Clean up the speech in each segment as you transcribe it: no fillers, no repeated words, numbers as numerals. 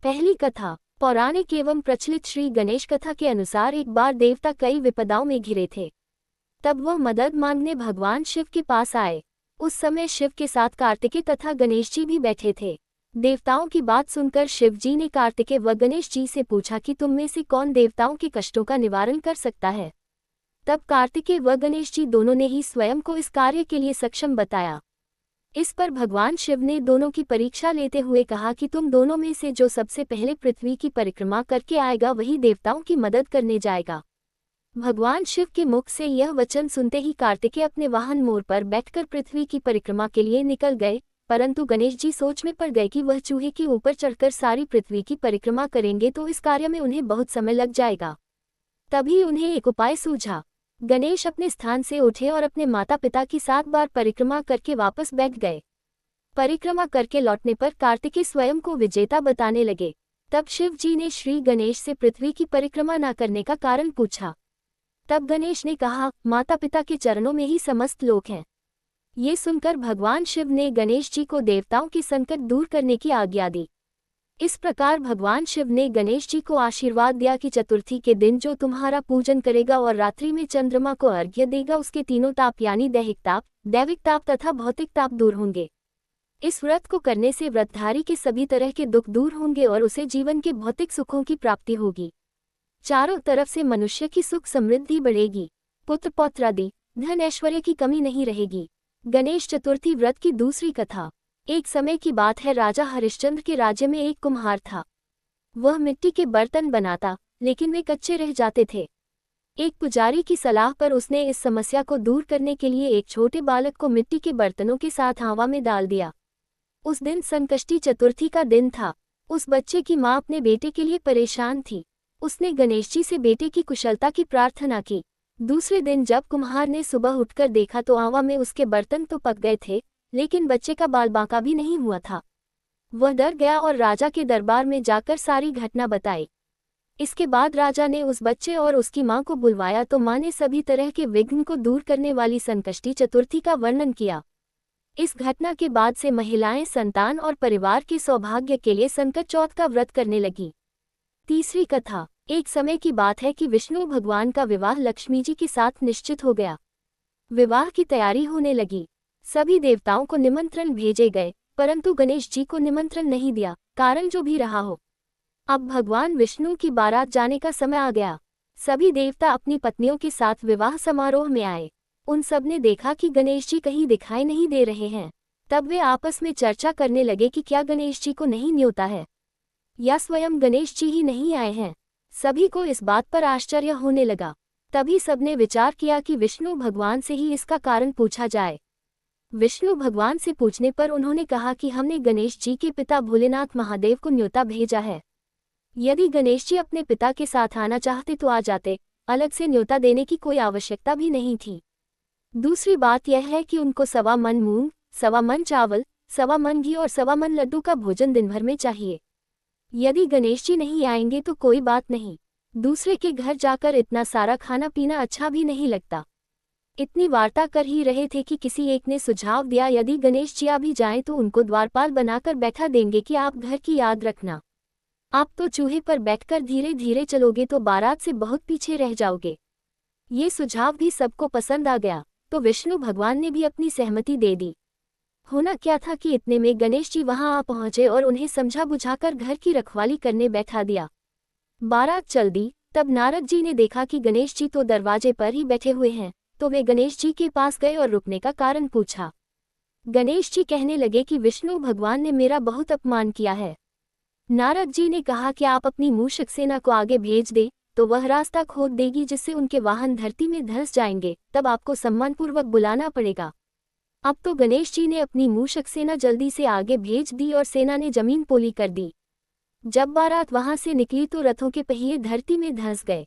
पहली कथा। पौराणिक एवं प्रचलित श्री गणेश कथा के अनुसार एक बार देवता कई विपदाओं में घिरे थे। तब वह मदद मांगने भगवान शिव के पास आए। उस समय शिव के साथ कार्तिकेय तथा गणेश जी भी बैठे थे। देवताओं की बात सुनकर शिव जी ने कार्तिकेय व गणेश जी से पूछा कि तुम में से कौन देवताओं के कष्टों का निवारण कर सकता है। तब कार्तिकेय व गणेश जी दोनों ने ही स्वयं को इस कार्य के लिए सक्षम बताया। इस पर भगवान शिव ने दोनों की परीक्षा लेते हुए कहा कि तुम दोनों में से जो सबसे पहले पृथ्वी की परिक्रमा करके आएगा वही देवताओं की मदद करने जाएगा। भगवान शिव के मुख से यह वचन सुनते ही कार्तिकेय अपने वाहन मोर पर बैठकर पृथ्वी की परिक्रमा के लिए निकल गए, परंतु गणेश जी सोच में पड़ गए कि वह चूहे के ऊपर चढ़कर सारी पृथ्वी की परिक्रमा करेंगे तो इस कार्य में उन्हें बहुत समय लग जाएगा। तभी उन्हें एक उपाय सूझा। गणेश अपने स्थान से उठे और अपने माता पिता की 7 बार परिक्रमा करके वापस बैठ गए। परिक्रमा करके लौटने पर कार्तिकेय स्वयं को विजेता बताने लगे। तब शिव जी ने श्री गणेश से पृथ्वी की परिक्रमा न करने का कारण पूछा। तब गणेश ने कहा, माता पिता के चरणों में ही समस्त लोक हैं। ये सुनकर भगवान शिव ने गणेश जी को देवताओं के संकट दूर करने की आज्ञा दी। इस प्रकार भगवान शिव ने गणेश जी को आशीर्वाद दिया कि चतुर्थी के दिन जो तुम्हारा पूजन करेगा और रात्रि में चंद्रमा को अर्घ्य देगा उसके तीनों ताप यानी दैहिक ताप, दैविक ताप तथा भौतिक ताप दूर होंगे। इस व्रत को करने से व्रतधारी के सभी तरह के दुख दूर होंगे और उसे जीवन के भौतिक सुखों की प्राप्ति होगी। चारों तरफ से मनुष्य की सुख समृद्धि बढ़ेगी, पुत्र पौत्रादि धन ऐश्वर्य की कमी नहीं रहेगी। गणेश चतुर्थी व्रत की दूसरी कथा। एक समय की बात है, राजा हरिश्चंद्र के राज्य में एक कुम्हार था। वह मिट्टी के बर्तन बनाता, लेकिन वे कच्चे रह जाते थे। एक पुजारी की सलाह पर उसने इस समस्या को दूर करने के लिए एक छोटे बालक को मिट्टी के बर्तनों के साथ हवा में डाल दिया। उस दिन संकष्टी चतुर्थी का दिन था। उस बच्चे की माँ अपने बेटे के लिए परेशान थी। उसने गणेश जी से बेटे की कुशलता की प्रार्थना की। दूसरे दिन जब कुम्हार ने सुबह उठकर देखा तो हवा में उसके बर्तन तो पक गए थे, लेकिन बच्चे का बाल बांका भी नहीं हुआ था। वह डर गया और राजा के दरबार में जाकर सारी घटना बताई। इसके बाद राजा ने उस बच्चे और उसकी मां को बुलवाया तो मां ने सभी तरह के विघ्न को दूर करने वाली संकष्टी चतुर्थी का वर्णन किया। इस घटना के बाद से महिलाएं संतान और परिवार के सौभाग्य के लिए संकट चौथ का व्रत करने लगी। तीसरी कथा। एक समय की बात है कि विष्णु भगवान का विवाह लक्ष्मी जी के साथ निश्चित हो गया। विवाह की तैयारी होने लगी। सभी देवताओं को निमंत्रण भेजे गए, परंतु गणेश जी को निमंत्रण नहीं दिया, कारण जो भी रहा हो। अब भगवान विष्णु की बारात जाने का समय आ गया। सभी देवता अपनी पत्नियों के साथ विवाह समारोह में आए। उन सब ने देखा कि गणेश जी कहीं दिखाई नहीं दे रहे हैं। तब वे आपस में चर्चा करने लगे कि क्या गणेश जी को नहीं न्योता है या स्वयं गणेश जी ही नहीं आए हैं। सभी को इस बात पर आश्चर्य होने लगा। तभी सबने विचार किया कि विष्णु भगवान से ही इसका कारण पूछा जाए। विष्णु भगवान से पूछने पर उन्होंने कहा कि हमने गणेश जी के पिता भोलेनाथ महादेव को न्योता भेजा है। यदि गणेश जी अपने पिता के साथ आना चाहते तो आ जाते, अलग से न्योता देने की कोई आवश्यकता भी नहीं थी। दूसरी बात यह है कि उनको 1.25 मन मूंग, 1.25 मन चावल, 1.25 मन घी और 1.25 मन लड्डू का भोजन दिन भर में चाहिए। यदि गणेश जी नहीं आएंगे तो कोई बात नहीं, दूसरे के घर जाकर इतना सारा खाना पीना अच्छा भी नहीं लगता। इतनी वार्ता कर ही रहे थे कि किसी एक ने सुझाव दिया, यदि गणेश जी आ भी जाएं तो उनको द्वारपाल बनाकर बैठा देंगे कि आप घर की याद रखना। आप तो चूहे पर बैठकर धीरे धीरे चलोगे तो बारात से बहुत पीछे रह जाओगे। ये सुझाव भी सबको पसंद आ गया, तो विष्णु भगवान ने भी अपनी सहमति दे दी। होना क्या था कि इतने में गणेश जी वहां आ पहुंचे और उन्हें समझा बुझाकर घर की रखवाली करने बैठा दिया। बारात चल दी। तब नारद जी ने देखा कि गणेश जी तो दरवाजे पर ही बैठे हुए हैं, तो वे गणेश जी के पास गए और रुकने का कारण पूछा। गणेश जी कहने लगे कि विष्णु भगवान ने मेरा बहुत अपमान किया है। नारद जी ने कहा कि आप अपनी मूषक सेना को आगे भेज दें, तो वह रास्ता खोद देगी जिससे उनके वाहन धरती में धंस जाएंगे, तब आपको सम्मानपूर्वक बुलाना पड़ेगा। अब तो गणेश जी ने अपनी मूषक सेना जल्दी से आगे भेज दी और सेना ने जमीन पोली कर दी। जब बारात वहां से निकली तो रथों के पहिए धरती में धंस गए।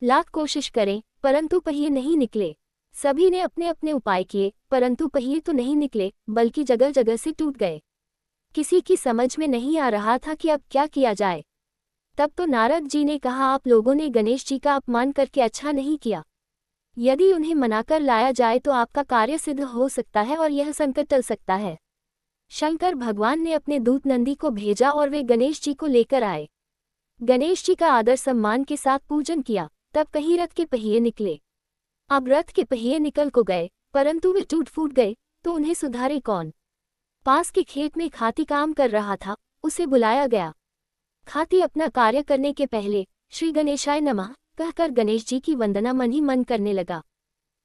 लाख कोशिश करें परंतु पहिए नहीं निकले। सभी ने अपने अपने उपाय किए, परंतु पहिए तो नहीं निकले, बल्कि जगह जगह से टूट गए। किसी की समझ में नहीं आ रहा था कि अब क्या किया जाए। तब तो नारद जी ने कहा, आप लोगों ने गणेश जी का अपमान करके अच्छा नहीं किया। यदि उन्हें मनाकर लाया जाए तो आपका कार्य सिद्ध हो सकता है और यह संकट टल सकता है। शंकर भगवान ने अपने दूत नंदी को भेजा और वे गणेश जी को लेकर आए। गणेश जी का आदर सम्मान के साथ पूजन किया। तब कहीं रथ के पहिए निकले। अब रथ के पहिए निकल को गए, परंतु वे टूट फूट गए, तो उन्हें सुधारे कौन। पास के खेत में खाती काम कर रहा था, उसे बुलाया गया। खाती अपना कार्य करने के पहले श्री गणेशाय नमः कहकर गणेश जी की वंदना मन ही मन करने लगा।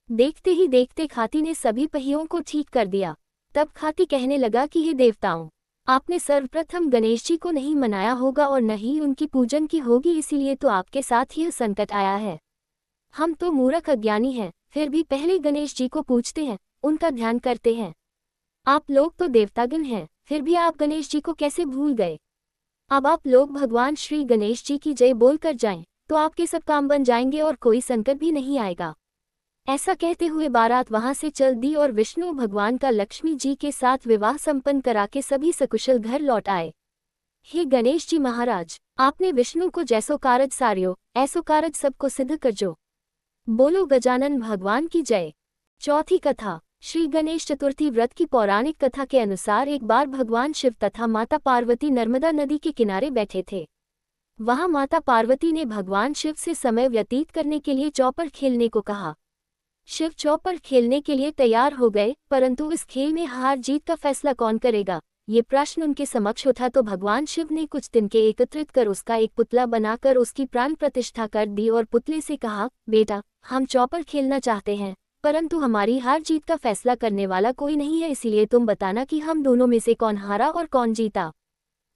देखते ही देखते खाती ने सभी पहियों को ठीक कर दिया। तब खाती कहने लगा कि हे देवताओं, आपने सर्वप्रथम गणेश जी को नहीं मनाया होगा और न ही उनकी पूजन की होगी, इसीलिए तो आपके साथ यह संकट आया है। हम तो मूर्ख अज्ञानी हैं, फिर भी पहले गणेश जी को पूजते हैं, उनका ध्यान करते हैं। आप लोग तो देवतागण हैं, फिर भी आप गणेश जी को कैसे भूल गए। अब आप लोग भगवान श्री गणेश जी की जय बोलकर जाएं, तो आपके सब काम बन जाएंगे और कोई संकट भी नहीं आएगा। ऐसा कहते हुए बारात वहां से चल दी और विष्णु भगवान का लक्ष्मी जी के साथ विवाह संपन्न करा के सभी सकुशल घर लौट आए। हे गणेश जी महाराज, आपने विष्णु को जैसो कारज सारियो, ऐसो कारज सबको सिद्ध करजो। बोलो गजानन भगवान की जय। चौथी कथा। श्री गणेश चतुर्थी व्रत की पौराणिक कथा के अनुसार एक बार भगवान शिव तथा माता पार्वती नर्मदा नदी के किनारे बैठे थे। वहां माता पार्वती ने भगवान शिव से समय व्यतीत करने के लिए चौपर खेलने को कहा। शिव चौपर खेलने के लिए तैयार हो गए, परंतु इस खेल में हार जीत का फैसला कौन करेगा, ये प्रश्न उनके समक्ष उठा तो भगवान शिव ने कुछ तिनके एकत्रित कर उसका एक पुतला बनाकर उसकी प्राण प्रतिष्ठा कर दी और पुतले से कहा, बेटा, हम चौपर खेलना चाहते हैं, परंतु हमारी हार जीत का फैसला करने वाला कोई नहीं है, इसीलिए तुम बताना कि हम दोनों में से कौन हारा और कौन जीता।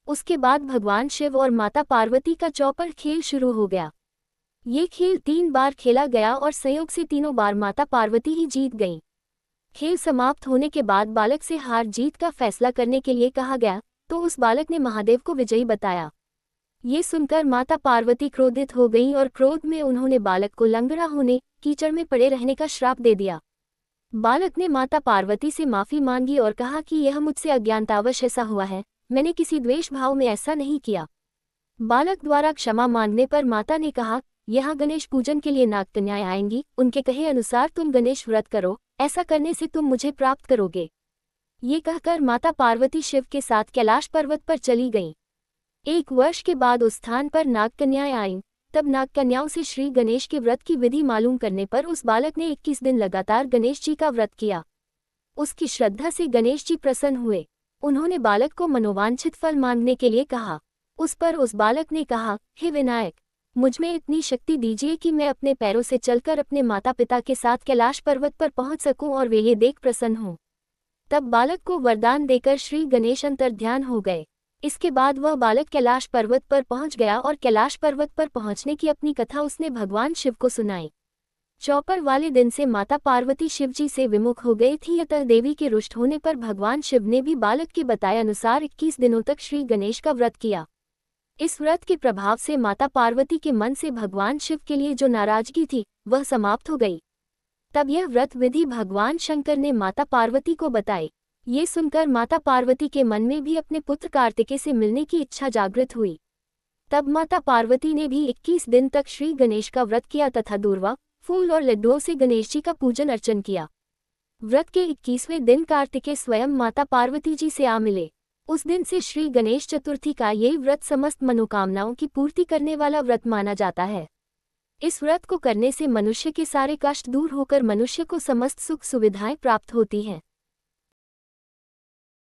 उसके बाद भगवान शिव और माता पार्वती का चौपर खेल शुरू हो गया। ये खेल 3 बार खेला गया और संयोग से तीनों बार माता पार्वती ही जीत गईं। खेल समाप्त होने के बाद बालक से हार जीत का फैसला करने के लिए कहा गया, तो उस बालक ने महादेव को विजयी बताया। ये सुनकर माता पार्वती क्रोधित हो गईं और क्रोध में उन्होंने बालक को लंगड़ा होने, कीचड़ में पड़े रहने का श्राप दे दिया। बालक ने माता पार्वती से माफी मांगी और कहा कि यह मुझसे अज्ञानतावश ऐसा हुआ है, मैंने किसी द्वेष भाव में ऐसा नहीं किया। बालक द्वारा क्षमा मांगने पर माता ने कहा, यहाँ गणेश पूजन के लिए नागकन्याएं आएंगी, उनके कहे अनुसार तुम गणेश व्रत करो, ऐसा करने से तुम मुझे प्राप्त करोगे। ये कहकर माता पार्वती शिव के साथ कैलाश पर्वत पर चली गईं। 1 वर्ष के बाद उस स्थान पर नागकन्याएं आईं। तब नागकन्याओं से श्री गणेश के व्रत की विधि मालूम करने पर उस बालक ने 21 दिन लगातार गणेश जी का व्रत किया। उसकी श्रद्धा से गणेश जी प्रसन्न हुए। उन्होंने बालक को मनोवांछित फल मांगने के लिए कहा। उस पर उस बालक ने कहा, हे विनायक, मुझमें इतनी शक्ति दीजिए कि मैं अपने पैरों से चलकर अपने माता पिता के साथ कैलाश पर्वत पर पहुंच सकूं और वे ये देख प्रसन्न हों। तब बालक को वरदान देकर श्री गणेश अंतर्ध्यान हो गए। इसके बाद वह बालक कैलाश पर्वत पर पहुंच गया और कैलाश पर्वत पर पहुंचने की अपनी कथा उसने भगवान शिव को सुनाई। चौपर वाले दिन से माता पार्वती शिव जी से विमुख हो गई थी, अतः देवी के रुष्ट होने पर भगवान शिव ने भी बालक के बताए अनुसार 21 दिनों तक श्री गणेश का व्रत किया। इस व्रत के प्रभाव से माता पार्वती के मन से भगवान शिव के लिए जो नाराजगी थी वह समाप्त हो गई। तब यह व्रत विधि भगवान शंकर ने माता पार्वती को बताई। ये सुनकर माता पार्वती के मन में भी अपने पुत्र कार्तिकेय से मिलने की इच्छा जागृत हुई। तब माता पार्वती ने भी 21 दिन तक श्री गणेश का व्रत किया तथा दूर्वा, फूल और लड्डुओं से गणेश जी का पूजन अर्चन किया। व्रत के 21वें दिन कार्तिकेय स्वयं माता पार्वती जी से आ मिले। उस दिन से श्री गणेश चतुर्थी का ये व्रत समस्त मनोकामनाओं की पूर्ति करने वाला व्रत माना जाता है। इस व्रत को करने से मनुष्य के सारे कष्ट दूर होकर मनुष्य को समस्त सुख सुविधाएं प्राप्त होती हैं।